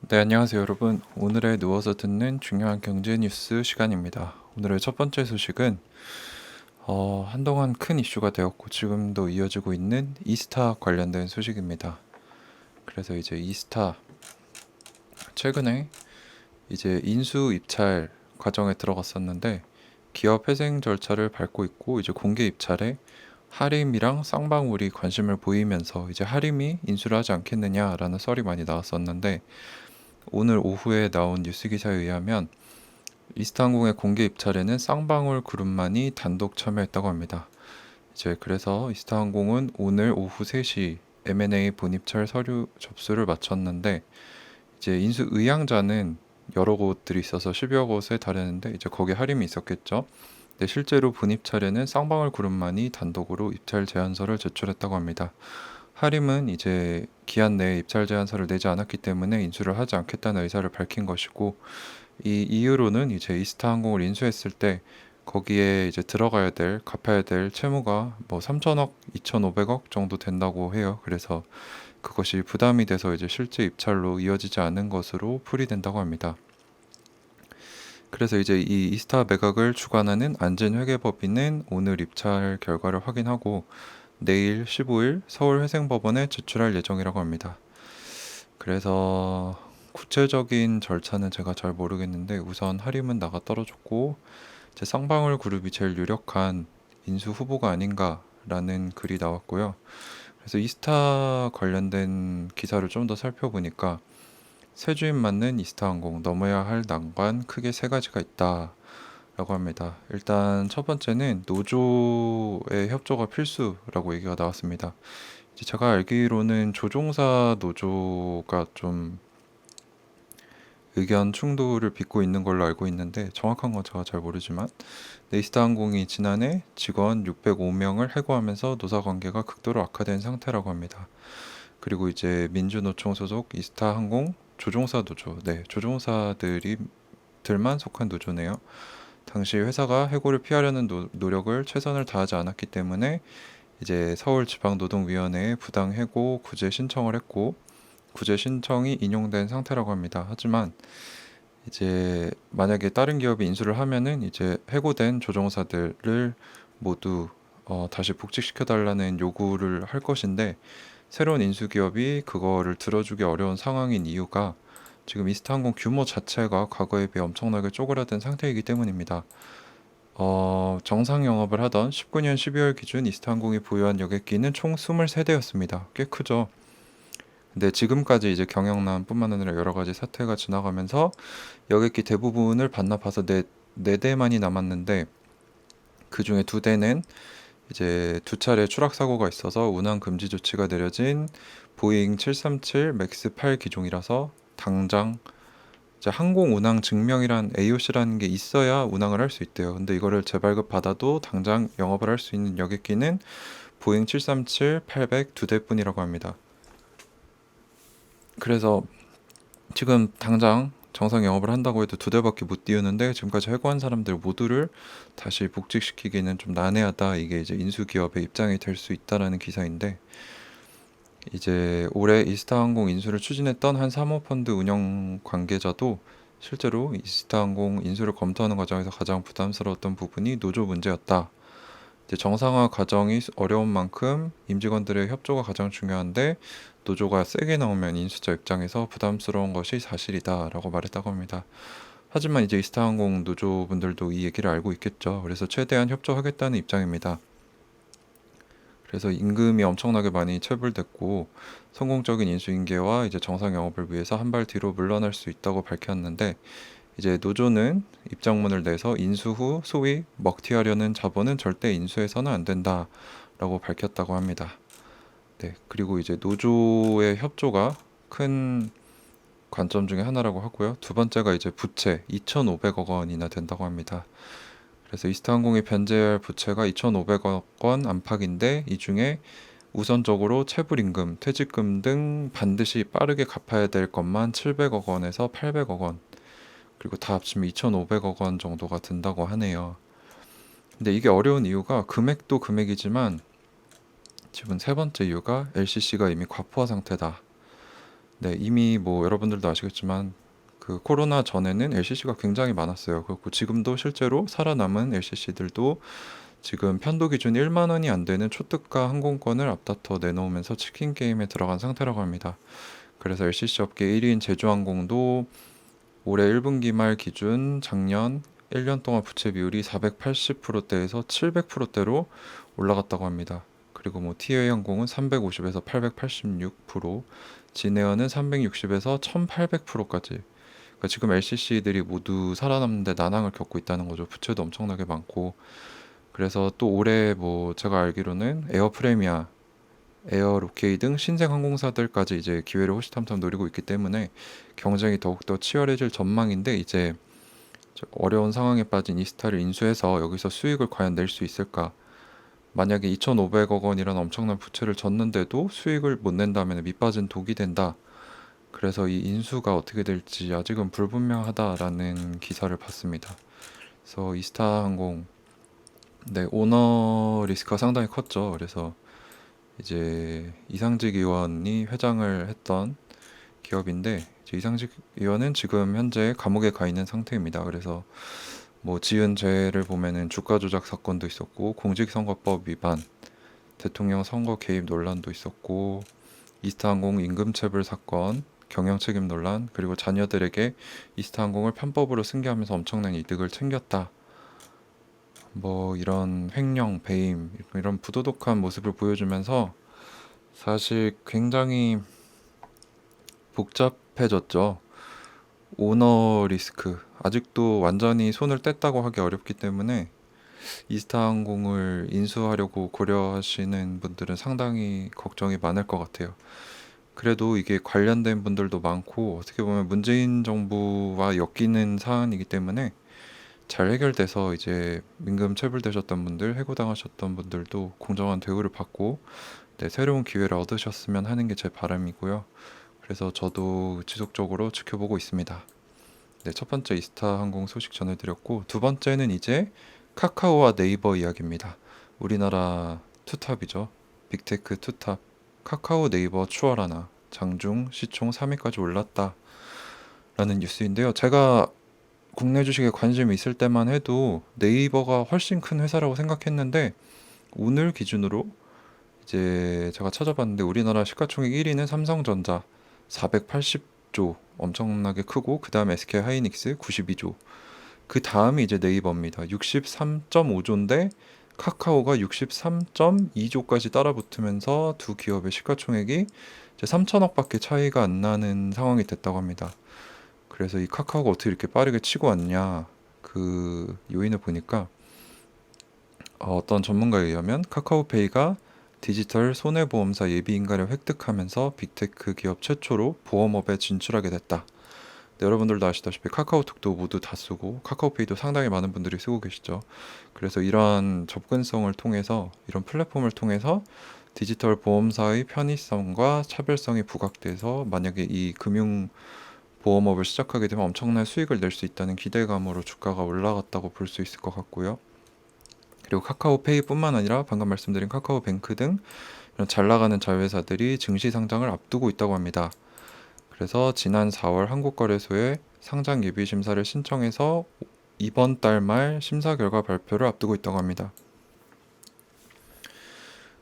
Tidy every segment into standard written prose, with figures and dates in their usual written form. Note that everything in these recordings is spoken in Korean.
네, 안녕하세요, 여러분. 오늘의 누워서 듣는 중요한 경제 뉴스 시간입니다. 오늘의 첫 번째 소식은 한동안 큰 이슈가 되었고 지금도 이어지고 있는 이스타 관련된 소식입니다. 그래서 이제 이스타 최근에 이제 인수 입찰 과정에 들어갔었는데 기업 회생 절차를 밟고 있고 이제 공개 입찰에 하림이랑 쌍방울이 관심을 보이면서 이제 하림이 인수를 하지 않겠느냐라는 썰이 많이 나왔었는데 오늘 오후에 나온 뉴스 기사에 의하면 이스타항공의 공개 입찰에는 쌍방울 그룹만이 단독 참여했다고 합니다. 이제 그래서 이스타항공은 오늘 오후 3시 M&A 본입찰 서류 접수를 마쳤는데 이제 인수 의향자는 여러 곳들이 있어서 10여 곳에 달했는데 이제 거기에 할인이 있었겠죠. 근데 실제로 본입찰에는 쌍방울 그룹만이 단독으로 입찰 제안서를 제출했다고 합니다. 하림은 이제 기한 내에 입찰 제안서를 내지 않았기 때문에 인수를 하지 않겠다는 의사를 밝힌 것이고 이 이유로는 이제 이스타항공을 인수했을 때 거기에 이제 들어가야 될 갚아야 될 채무가 뭐 3천억, 2,500억 정도 된다고 해요. 그래서 그것이 부담이 돼서 이제 실제 입찰로 이어지지 않은 것으로 풀이된다고 합니다. 그래서 이제 이 이스타 매각을 주관하는 안진회계법인은 오늘 입찰 결과를 확인하고 내일 15일 서울회생법원에 제출할 예정이라고 합니다. 그래서 구체적인 절차는 제가 잘 모르겠는데 우선 하림은 나가 떨어졌고 제 쌍방울 그룹이 제일 유력한 인수 후보가 아닌가라는 글이 나왔고요. 그래서 이스타 관련된 기사를 좀 더 살펴보니까 새 주인 맞는 이스타항공 넘어야 할 난관 크게 세 가지가 있다라고 합니다. 일단 첫 번째는 노조의 협조가 필수라고 얘기가 나왔습니다. 이제 제가 알기로는 조종사 노조가 좀 의견 충돌을 빚고 있는 걸로 알고 있는데 정확한 건 제가 잘 모르지만 이스타항공이 지난해 직원 605명을 해고하면서 노사관계가 극도로 악화된 상태라고 합니다. 그리고 이제 민주노총 소속 이스타항공 조종사 노조, 네, 조종사들이 들만 속한 노조네요. 당시 회사가 해고를 피하려는 노력을 최선을 다하지 않았기 때문에 이제 서울지방노동위원회에 부당 해고 구제 신청을 했고 구제 신청이 인용된 상태라고 합니다. 하지만 이제 만약에 다른 기업이 인수를 하면은 이제 해고된 조종사들을 모두 다시 복직시켜 달라는 요구를 할 것인데 새로운 인수 기업이 그거를 들어주기 어려운 상황인 이유가 지금 이스타항공 규모 자체가 과거에 비해 엄청나게 쪼그라든 상태이기 때문입니다. 정상 영업을 하던 19년 12월 기준 이스타항공이 보유한 여객기는 총 23대였습니다. 꽤 크죠. 근데 지금까지 이제 경영난뿐만 아니라 여러 가지 사태가 지나가면서 여객기 대부분을 반납해서 네 대만이 남았는데 그 중에 두 대는 이제 두 차례 추락 사고가 있어서 운항 금지 조치가 내려진 보잉 737 맥스 8 기종이라서 당장 이제 항공 운항 증명이란 AOC라는 게 있어야 운항을 할 수 있대요. 근데 이거를 재발급 받아도 당장 영업을 할 수 있는 여객기는 보잉 737 800 두 대뿐이라고 합니다. 그래서 지금 당장 정상 영업을 한다고 해도 두 대밖에 못 띄우는데 지금까지 해고한 사람들 모두를 다시 복직시키기는 좀 난해하다. 이게 이제 인수기업의 입장이 될 수 있다라는 기사인데 이제 올해 이스타항공 인수를 추진했던 한 사모펀드 운영 관계자도 실제로 이스타항공 인수를 검토하는 과정에서 가장 부담스러웠던 부분이 노조 문제였다. 이제 정상화 과정이 어려운 만큼 임직원들의 협조가 가장 중요한데 노조가 세게 나오면 인수자 입장에서 부담스러운 것이 사실이다라고 말했다고 합니다. 하지만 이제 이스타항공 노조분들도 이 얘기를 알고 있겠죠. 그래서 최대한 협조하겠다는 입장입니다. 그래서 임금이 엄청나게 많이 체불됐고 성공적인 인수인계와 이제 정상 영업을 위해서 한 발 뒤로 물러날 수 있다고 밝혔는데 이제 노조는 입장문을 내서 인수 후 소위 먹튀하려는 자본은 절대 인수해서는 안 된다라고 밝혔다고 합니다. 네, 그리고 이제 노조의 협조가 큰 관점 중에 하나라고 하고요. 두 번째가 이제 부채 2,500억 원이나 된다고 합니다. 그래서 이스타항공이 변제할 부채가 2,500억 원 안팎인데 이 중에 우선적으로 체불임금, 퇴직금 등 반드시 빠르게 갚아야 될 것만 700억 원에서 800억 원, 그리고 다 합치면 2,500억 원 정도가 든다고 하네요. 근데 이게 어려운 이유가 금액도 금액이지만 지금 세 번째 이유가 LCC가 이미 과포화 상태다. 네, 이미 뭐 여러분들도 아시겠지만 그 코로나 전에는 LCC가 굉장히 많았어요. 그렇고 지금도 실제로 살아남은 LCC들도 지금 편도 기준 1만 원이 안 되는 초특가 항공권을 앞다퉈 내놓으면서 치킨 게임에 들어간 상태라고 합니다. 그래서 LCC 업계 1위인 제주항공도 올해 1분기 말 기준 작년 1년 동안 부채 비율이 480%대에서 700%대로 올라갔다고 합니다. 그리고 뭐 티웨이 항공은 350에서 886%, 진에어는 360에서 1800%까지. 그러니까 지금 LCC들이 모두 살아남는데 난항을 겪고 있다는 거죠. 부채도 엄청나게 많고. 그래서 또 올해 뭐 제가 알기로는 에어 프레미아, 에어 로케이 등 신생 항공사들까지 이제 기회를 호시탐탐 노리고 있기 때문에 경쟁이 더욱더 치열해질 전망인데, 이제 어려운 상황에 빠진 이스타를 인수해서 여기서 수익을 과연 낼 수 있을까? 만약에 2,500억 원이라는 엄청난 부채를 졌는데도 수익을 못 낸다면 밑빠진 독이 된다. 그래서 이 인수가 어떻게 될지 아직은 불분명하다라는 기사를 봤습니다. 그래서 이스타 항공, 네, 오너 리스크가 상당히 컸죠. 그래서 이제 이상직 의원이 회장을 했던 기업인데, 이제 이상직 의원은 지금 현재 감옥에 가 있는 상태입니다. 그래서 뭐 지은 죄를 보면은 주가 조작 사건도 있었고, 공직선거법 위반, 대통령 선거 개입 논란도 있었고, 이스타항공 임금체불 사건, 경영책임 논란, 그리고 자녀들에게 이스타항공을 편법으로 승계하면서 엄청난 이득을 챙겼다. 뭐 이런 횡령, 배임, 이런 부도덕한 모습을 보여주면서 사실 굉장히 복잡해졌죠. 오너 리스크. 아직도 완전히 손을 뗐다고 하기 어렵기 때문에 이스타항공을 인수하려고 고려하시는 분들은 상당히 걱정이 많을 것 같아요. 그래도 이게 관련된 분들도 많고 어떻게 보면 문재인 정부와 엮이는 사안이기 때문에 잘 해결돼서 이제 민금 체불되셨던 분들, 해고당하셨던 분들도 공정한 대우를 받고, 네, 새로운 기회를 얻으셨으면 하는 게 제 바람이고요. 그래서 저도 지속적으로 지켜보고 있습니다. 네, 첫 번째 이스타 항공 소식 전해드렸고, 두 번째는 이제 카카오와 네이버 이야기입니다. 우리나라 투탑이죠. 빅테크 투탑. 카카오, 네이버 추월하나 장중 시총 3위까지 올랐다라는 뉴스인데요. 제가 국내 주식에 관심이 있을 때만 해도 네이버가 훨씬 큰 회사라고 생각했는데, 오늘 기준으로 이제 제가 찾아봤는데 우리나라 시가총액 1위는 삼성전자 480조, 엄청나게 크고, 그 다음 SK 하이닉스 92조, 그 다음이 이제 네이버입니다. 63.5조인데 카카오가 63.2조까지 따라붙으면서 두 기업의 시가총액이 이제 3천억밖에 차이가 안 나는 상황이 됐다고 합니다. 그래서 이 카카오가 어떻게 이렇게 빠르게 치고 왔냐, 그 요인을 보니까 어떤 전문가에 의하면 카카오페이가 디지털 손해보험사 예비인가를 획득하면서 빅테크 기업 최초로 보험업에 진출하게 됐다. 네, 여러분들도 아시다시피 카카오톡도 모두 다 쓰고 카카오페이도 상당히 많은 분들이 쓰고 계시죠. 그래서 이러한 접근성을 통해서, 이런 플랫폼을 통해서 디지털 보험사의 편의성과 차별성이 부각돼서 만약에 이 금융 보험업을 시작하게 되면 엄청난 수익을 낼 수 있다는 기대감으로 주가가 올라갔다고 볼 수 있을 것 같고요. 그리고 카카오페이뿐만 아니라 방금 말씀드린 카카오뱅크 등 이런 잘 나가는 자회사들이 증시 상장을 앞두고 있다고 합니다. 그래서 지난 4월 한국거래소에 상장 예비 심사를 신청해서 이번 달 말 심사 결과 발표를 앞두고 있다고 합니다.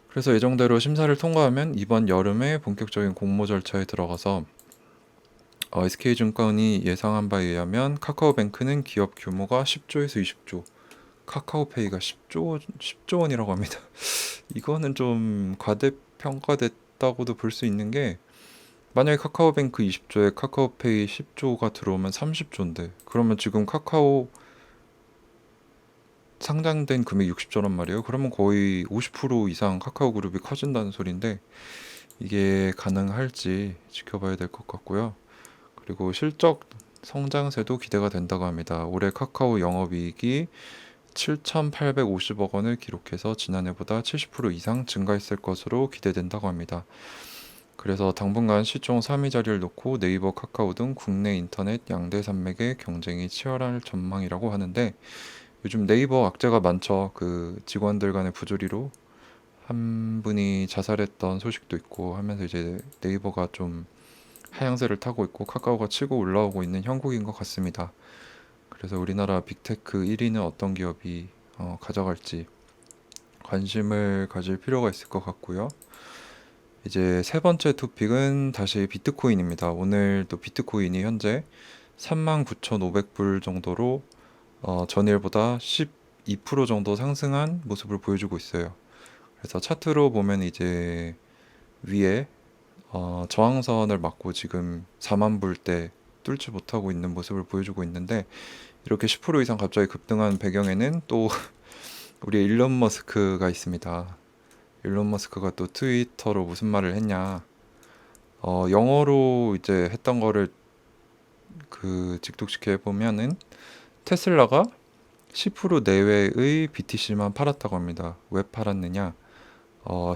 그래서 예정대로 심사를 통과하면 이번 여름에 본격적인 공모 절차에 들어가서 SK증권이 예상한 바에 의하면 카카오뱅크는 기업 규모가 10조에서 20조, 카카오페이가 10조 원이라고 합니다. 이거는 좀 과대평가됐다고도 볼 수 있는 게, 만약에 카카오뱅크 20조에 카카오페이 10조가 들어오면 30조인데, 그러면 지금 카카오 상장된 금액 60조란 말이에요. 그러면 거의 50% 이상 카카오 그룹이 커진다는 소린데, 이게 가능할지 지켜봐야 될 것 같고요. 그리고 실적 성장세도 기대가 된다고 합니다. 올해 카카오 영업이익이 7,850억 원을 기록해서 지난해보다 70% 이상 증가했을 것으로 기대된다고 합니다. 그래서 당분간 시총 3위 자리를 놓고 네이버, 카카오 등 국내 인터넷 양대 산맥의 경쟁이 치열할 전망이라고 하는데, 요즘 네이버 악재가 많죠. 그 직원들 간의 부조리로 한 분이 자살했던 소식도 있고 하면서 이제 네이버가 좀 하향세를 타고 있고 카카오가 치고 올라오고 있는 형국인 것 같습니다. 그래서 우리나라 빅테크 1위는 어떤 기업이 가져갈지 관심을 가질 필요가 있을 것 같고요. 이제 세 번째 토픽은 다시 비트코인입니다. 오늘도 비트코인이 현재 39,500불 정도로 전일보다 12% 정도 상승한 모습을 보여주고 있어요. 그래서 차트로 보면 이제 위에 저항선을 맞고 지금 4만 불대 뚫지 못하고 있는 모습을 보여주고 있는데, 이렇게 10% 이상 갑자기 급등한 배경에는 또 우리 일론 머스크가 있습니다. 일론 머스크가 또 트위터로 무슨 말을 했냐. 영어로 이제 했던 거를 직독시켜 해보면은 테슬라가 10% 내외의 BTC만 팔았다고 합니다. 왜 팔았느냐?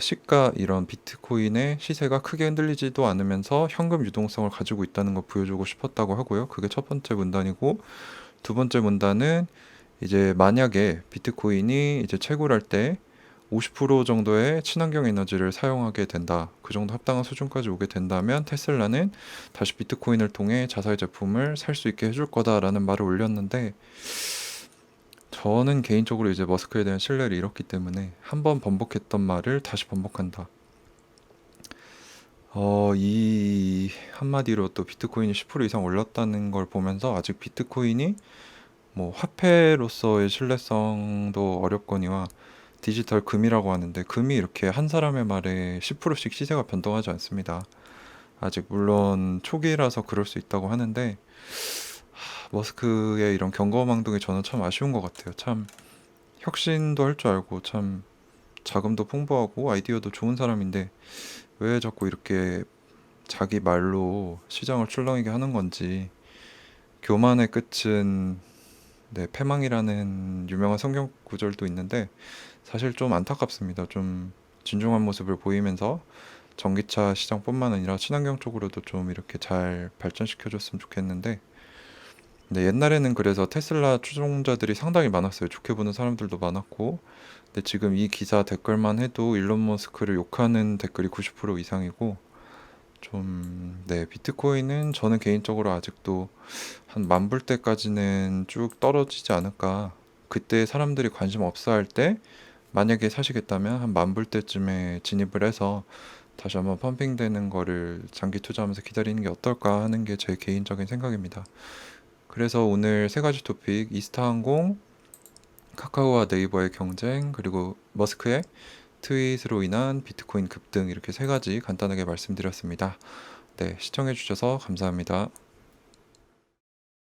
시가 이런 비트코인의 시세가 크게 흔들리지도 않으면서 현금 유동성을 가지고 있다는 걸 보여주고 싶었다고 하고요. 그게 첫 번째 문단이고, 두 번째 문단은 이제 만약에 비트코인이 이제 채굴할 때 50% 정도의 친환경 에너지를 사용하게 된다. 그 정도 합당한 수준까지 오게 된다면 테슬라는 다시 비트코인을 통해 자사의 제품을 살 수 있게 해줄 거다라는 말을 올렸는데, 저는 개인적으로 이제 머스크에 대한 신뢰를 잃었기 때문에 한 번 번복했던 말을 다시 번복한다. 이 한마디로 또 비트코인이 10% 이상 올랐다는 걸 보면서 아직 비트코인이 뭐 화폐로서의 신뢰성도 어렵거니와 디지털 금이라고 하는데, 금이 이렇게 한 사람의 말에 10%씩 시세가 변동하지 않습니다. 아직 물론 초기라서 그럴 수 있다고 하는데, 머스크의 이런 경거망동이 저는 참 아쉬운 것 같아요. 참 혁신도 할 줄 알고 참 자금도 풍부하고 아이디어도 좋은 사람인데 왜 자꾸 이렇게 자기 말로 시장을 출렁이게 하는 건지. 교만의 끝은 패망이라는 유명한 성경 구절도 있는데 사실 좀 안타깝습니다. 좀 진중한 모습을 보이면서 전기차 시장뿐만 아니라 친환경 쪽으로도 좀 이렇게 잘 발전시켜줬으면 좋겠는데, 근데 옛날에는 그래서 테슬라 추종자들이 상당히 많았어요. 좋게 보는 사람들도 많았고. 근데 지금 이 기사 댓글만 해도 일론 머스크를 욕하는 댓글이 90% 이상이고, 좀, 비트코인은 저는 개인적으로 아직도 한 만 불대까지는 쭉 떨어지지 않을까. 그때 사람들이 관심 없어 할 때, 만약에 사시겠다면 한 만 불대쯤에 진입을 해서 다시 한번 펌핑되는 거를 장기 투자하면서 기다리는 게 어떨까 하는 게 제 개인적인 생각입니다. 그래서 오늘 세 가지 토픽, 이스타항공, 카카오와 네이버의 경쟁, 그리고 머스크의 트윗으로 인한 비트코인 급등, 이렇게 세 가지 간단하게 말씀드렸습니다. 네, 시청해주셔서 감사합니다.